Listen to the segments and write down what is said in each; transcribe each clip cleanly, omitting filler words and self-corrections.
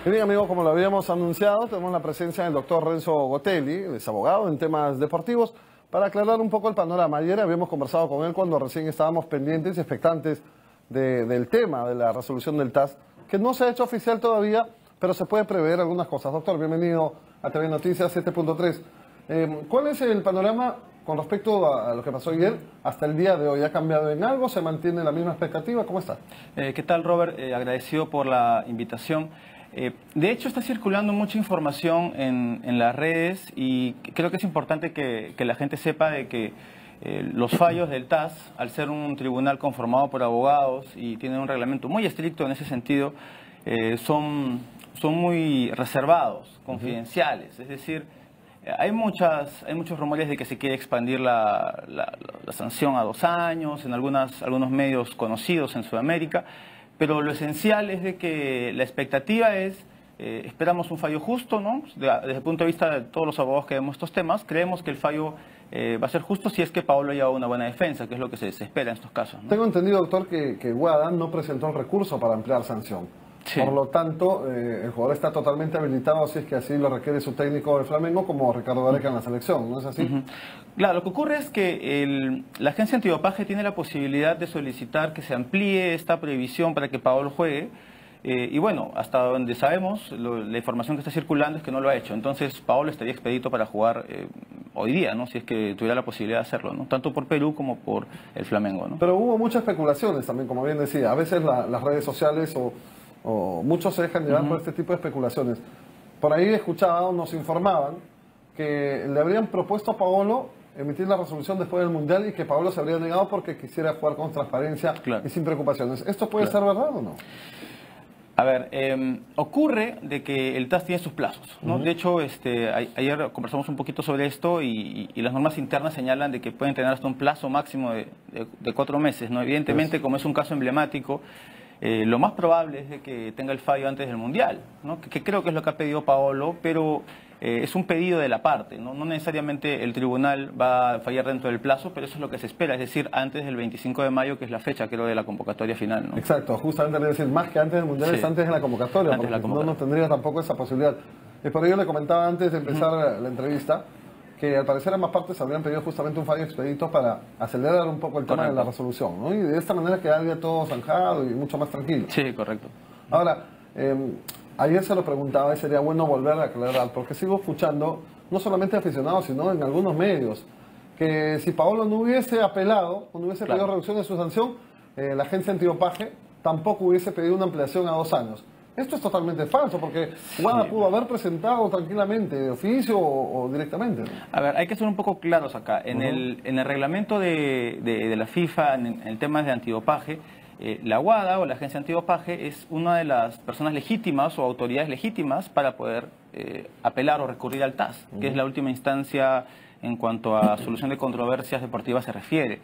Bien, amigo, como lo habíamos anunciado, tenemos la presencia del doctor Renzo Gotelli, es abogado en temas deportivos, para aclarar un poco el panorama. Ayer habíamos conversado con él cuando recién estábamos pendientes y expectantes del tema de la resolución del TAS, que no se ha hecho oficial todavía, pero se puede prever algunas cosas. Doctor, bienvenido a TV Noticias 7.3. ¿Cuál es el panorama con respecto a lo que pasó ayer hasta el día de hoy? ¿Ha cambiado en algo? ¿Se mantiene la misma expectativa? ¿Cómo está? ¿Qué tal, Robert? Agradecido por la invitación. De hecho, está circulando mucha información en las redes y creo que es importante que la gente sepa de que los fallos del TAS, al ser un tribunal conformado por abogados y tiene un reglamento muy estricto en ese sentido, son muy reservados, confidenciales. Es decir, hay muchos rumores de que se quiere expandir la sanción a 2 años en algunos medios conocidos en Sudamérica, pero lo esencial es de que la expectativa es, esperamos un fallo justo, ¿no? Desde el punto de vista de todos los abogados que vemos estos temas, creemos que el fallo va a ser justo si es que Paolo lleva una buena defensa, que es lo que se espera en estos casos, ¿no? Tengo entendido, doctor, que WADA no presentó el recurso para ampliar sanción. Sí. Por lo tanto, el jugador está totalmente habilitado, si es que así lo requiere su técnico del Flamengo, como Ricardo Gareca en la selección, ¿no es así? Claro, lo que ocurre es que la agencia antidopaje tiene la posibilidad de solicitar que se amplíe esta prohibición para que Paolo juegue. Y bueno, hasta donde sabemos, la información que está circulando es que no lo ha hecho. Entonces, Paolo estaría expedito para jugar hoy día, ¿no? Si es que tuviera la posibilidad de hacerlo, ¿no? Tanto por Perú como por el Flamengo, ¿no? Pero hubo muchas especulaciones también, como bien decía. A veces las redes sociales o muchos se dejan llevar por este tipo de especulaciones. Por ahí escuchaba, nos informaban que le habrían propuesto a Paolo emitir la resolución después del Mundial y que Paolo se habría negado porque quisiera jugar con transparencia y sin preocupaciones. ¿Esto puede ser verdad o no? A ver, ocurre de que el TAS tiene sus plazos, ¿no? De hecho, ayer conversamos un poquito sobre esto y las normas internas señalan de que pueden tener hasta un plazo máximo de 4 meses, ¿no? Evidentemente, como es un caso emblemático, lo más probable es de que tenga el fallo antes del Mundial, ¿no? Que creo que es lo que ha pedido Paolo, pero es un pedido de la parte, ¿no? No necesariamente el tribunal va a fallar dentro del plazo, pero eso es lo que se espera, es decir, antes del 25 de mayo, que es la fecha, creo, de la convocatoria final, ¿no? Exacto, justamente le decir, más que antes del Mundial, sí, es antes de la convocatoria, porque no tendría tampoco esa posibilidad. Y por ello le comentaba antes de empezar la entrevista, que al parecer ambas partes habrían pedido justamente un fallo expedito para acelerar un poco el tema de la resolución, ¿no? Y de esta manera quedaría todo zanjado y mucho más tranquilo. Sí, correcto. Ahora, ayer se lo preguntaba y sería bueno volver a aclarar, porque sigo escuchando, no solamente aficionados, sino en algunos medios, que si Paolo no hubiese apelado, o no hubiese pedido reducción de su sanción, la agencia antidopaje tampoco hubiese pedido una ampliación a 2 años. Esto es totalmente falso, porque WADA pudo haber presentado tranquilamente de oficio o directamente, ¿no? A ver, hay que ser un poco claros acá. En el reglamento de la FIFA, en el tema de antidopaje, la WADA o la agencia antidopaje es una de las personas legítimas o autoridades legítimas para poder apelar o recurrir al TAS, que es la última instancia en cuanto a solución de controversias deportivas se refiere.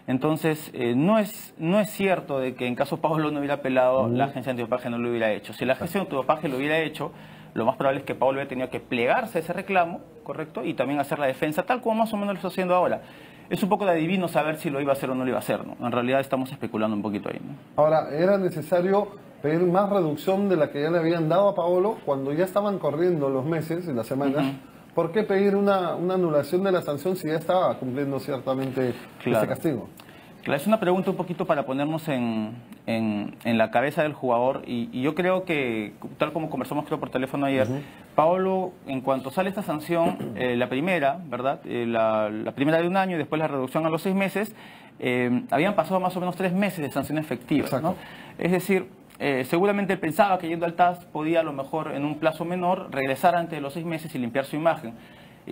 Entonces, no es cierto de que en caso Paolo no hubiera apelado, la agencia antidopaje no lo hubiera hecho. Si la agencia antidopaje lo hubiera hecho, lo más probable es que Paolo hubiera tenido que plegarse a ese reclamo, ¿correcto? Y también hacer la defensa, tal como más o menos lo está haciendo ahora. Es un poco de adivino saber si lo iba a hacer o no lo iba a hacer, ¿no? En realidad estamos especulando un poquito ahí, ¿no? Ahora, ¿era necesario pedir más reducción de la que ya le habían dado a Paolo cuando ya estaban corriendo los meses y las semanas? ¿Por qué pedir una anulación de la sanción si ya estaba cumpliendo ciertamente ese castigo? Claro, es una pregunta un poquito para ponernos en la cabeza del jugador y yo creo que, tal como conversamos creo por teléfono ayer, Paolo, en cuanto sale esta sanción, la primera, ¿verdad? La primera de 1 año y después la reducción a los 6 meses, habían pasado más o menos 3 meses de sanción efectiva, ¿no? Es decir, seguramente él pensaba que yendo al TAS podía a lo mejor en un plazo menor regresar antes de los 6 meses y limpiar su imagen.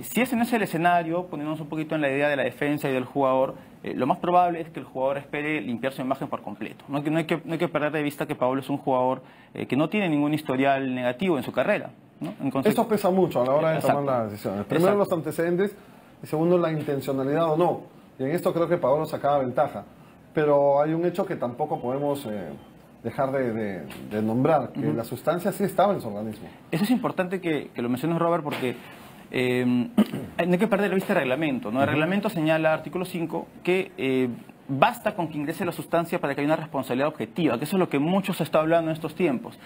Si ese no es el escenario, poniéndonos un poquito en la idea de la defensa y del jugador, lo más probable es que el jugador espere limpiar su imagen por completo. No hay que perder de vista que Paolo es un jugador que no tiene ningún historial negativo en su carrera, ¿no? Esto pesa mucho a la hora de tomar las decisiones. Primero los antecedentes y segundo la intencionalidad o no. Y en esto creo que Paolo sacaba ventaja. Pero hay un hecho que tampoco podemos dejar de nombrar, que la sustancia sí estaba en su organismo. Eso es importante que lo menciones, Robert, porque no hay que perder de vista el reglamento, ¿no? El reglamento señala, artículo 5, que basta con que ingrese la sustancia para que haya una responsabilidad objetiva, que eso es lo que mucho se está hablando en estos tiempos.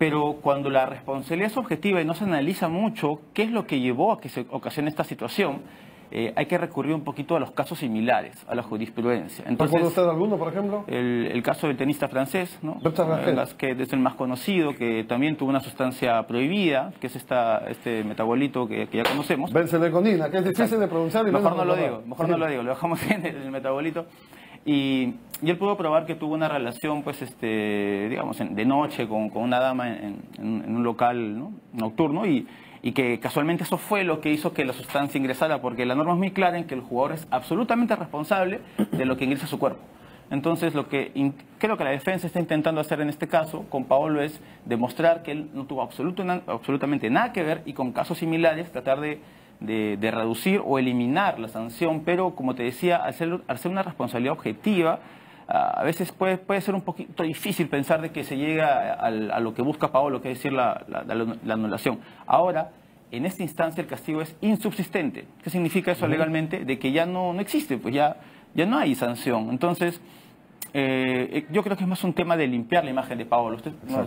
Pero cuando la responsabilidad es objetiva y no se analiza mucho qué es lo que llevó a que se ocasione esta situación, hay que recurrir un poquito a los casos similares, a la jurisprudencia. ¿Recuerda usted alguno, por ejemplo? El caso del tenista francés, ¿no? Que es el más conocido, que también tuvo una sustancia prohibida, que es este metabolito que ya conocemos. Benzelegonina, que es difícil de pronunciar. Y mejor no lo digo, lo dejamos en el metabolito. Y él pudo probar que tuvo una relación, pues, digamos, de noche con una dama en un local, ¿no?, nocturno, y que casualmente eso fue lo que hizo que la sustancia ingresara, porque la norma es muy clara en que el jugador es absolutamente responsable de lo que ingresa a su cuerpo. Entonces, lo que creo que la defensa está intentando hacer en este caso con Paolo es demostrar que él no tuvo absolutamente nada que ver, y con casos similares tratar de reducir o eliminar la sanción, pero como te decía, al ser una responsabilidad objetiva, a veces puede ser un poquito difícil pensar de que se llega a lo que busca Paolo, que es decir, la anulación. Ahora, en esta instancia el castigo es insubsistente. ¿Qué significa eso legalmente? De que ya no existe, pues ya no hay sanción. Entonces, yo creo que es más un tema de limpiar la imagen de Paolo.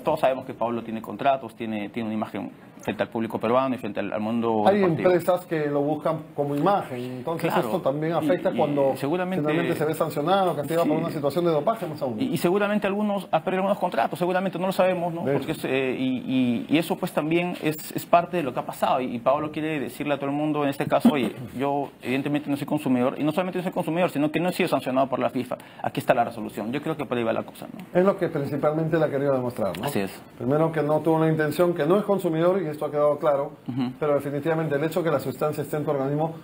Todos sabemos que Paolo tiene contratos, tiene una imagen frente al público peruano y frente al mundo Hay deportivo. Empresas que lo buscan como imagen, entonces claro, esto también afecta cuando finalmente se ve sancionado, castigado por una situación de dopaje, más aún. Y seguramente algunos han perdido algunos contratos, seguramente no lo sabemos, ¿no? Porque y eso pues también es parte de lo que ha pasado, y Paolo quiere decirle a todo el mundo en este caso: oye, yo evidentemente no soy consumidor, y no solamente no soy consumidor, sino que no he sido sancionado por la FIFA. Aquí está la resolución. Yo creo que por ahí va la cosa, ¿no? Es lo que principalmente le ha querido demostrar, ¿no? Así es. Primero, que no tuvo una intención, que no es consumidor, y esto ha quedado claro, pero definitivamente el hecho de que la sustancia esté en tu organismo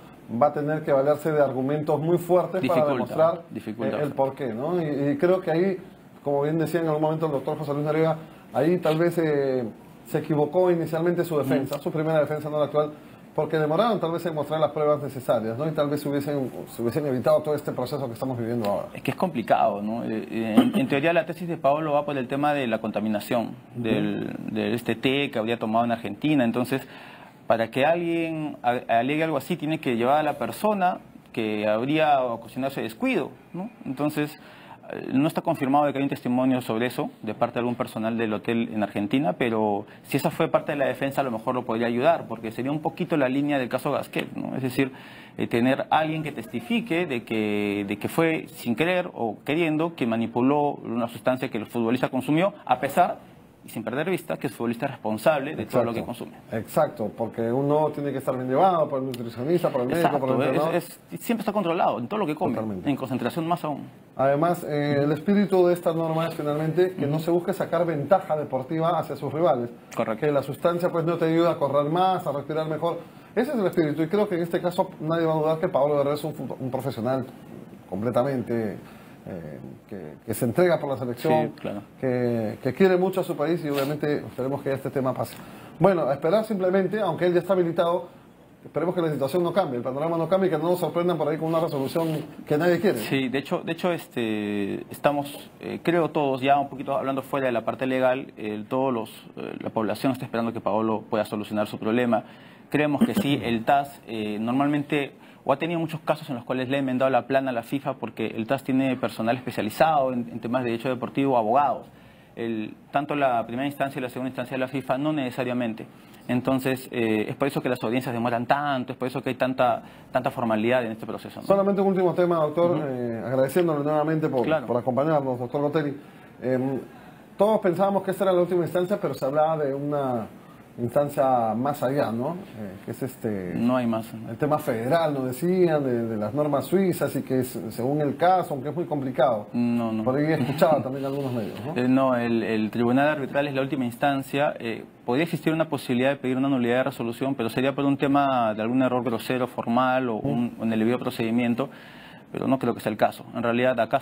va a tener que valerse de argumentos muy fuertes para demostrar el porqué, ¿no? Y creo que ahí, como bien decía en algún momento el doctor José Luis Noriega, ahí tal vez se equivocó inicialmente su defensa, su primera defensa, no la actual, porque demoraron tal vez en mostrar las pruebas necesarias, ¿no? Y tal vez se hubiesen evitado todo este proceso que estamos viviendo ahora. Es que es complicado, ¿no? En teoría la tesis de Paolo va por el tema de la contaminación, de este té que habría tomado en Argentina. Entonces, para que alguien alegue algo así, tiene que llevar a la persona que habría ocasionado ese descuido, ¿no? Entonces, no está confirmado de que hay un testimonio sobre eso de parte de algún personal del hotel en Argentina, pero si esa fue parte de la defensa, a lo mejor lo podría ayudar, porque sería un poquito la línea del caso Gasquet, ¿no? Es decir, tener a alguien que testifique de que fue sin querer o queriendo que manipuló una sustancia que el futbolista consumió, a pesar y sin perder vista que el futbolista es responsable de todo lo que consume. Exacto, porque uno tiene que estar bien llevado por el nutricionista, por el médico, por el entrenador. Siempre está controlado en todo lo que come, en concentración más aún. Además, el espíritu de esta norma es finalmente que no se busque sacar ventaja deportiva hacia sus rivales. Correcto. Que la sustancia pues no te ayuda a correr más, a respirar mejor. Ese es el espíritu, y creo que en este caso nadie va a dudar que Paolo Guerrero es un profesional completamente que se entrega por la selección, sí, claro, que quiere mucho a su país, y obviamente esperemos que este tema pase. Bueno, a esperar simplemente, aunque él ya está habilitado, esperemos que la situación no cambie, el panorama no cambie, y que no nos sorprendan por ahí con una resolución que nadie quiere. Sí, de hecho estamos, creo todos, ya un poquito hablando fuera de la parte legal, la población está esperando que Paolo pueda solucionar su problema. Creemos que sí, el TAS normalmente, o ha tenido muchos casos en los cuales le ha enmendado la plana a la FIFA, porque el TAS tiene personal especializado en temas de derecho deportivo, abogados. Tanto la primera instancia y la segunda instancia de la FIFA no necesariamente. Entonces, es por eso que las audiencias demoran tanto, es por eso que hay tanta formalidad en este proceso, ¿no? Solamente un último tema, doctor, agradeciéndole nuevamente por acompañarnos, doctor Gotelli. Todos pensábamos que esta era la última instancia, pero se hablaba de una instancia más allá, ¿no? Que es no hay más, ¿no? El tema federal, nos decían, de las normas suizas, y que según el caso, aunque es muy complicado. No. Por ahí he escuchado también algunos medios, ¿no? No, el tribunal arbitral es la última instancia. Podría existir una posibilidad de pedir una nulidad de resolución, pero sería por un tema de algún error grosero, formal, o en el debido procedimiento, pero no creo que sea el caso. En realidad, acá,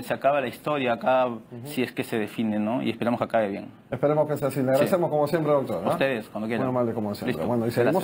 se acaba la historia acá, si es que se define, ¿no? Y esperamos que acabe bien. Esperemos que sea así. Le agradecemos como siempre, doctor, ¿no? A ustedes, cuando quieran. Muy amable como siempre. Listo. Bueno, y seguimos.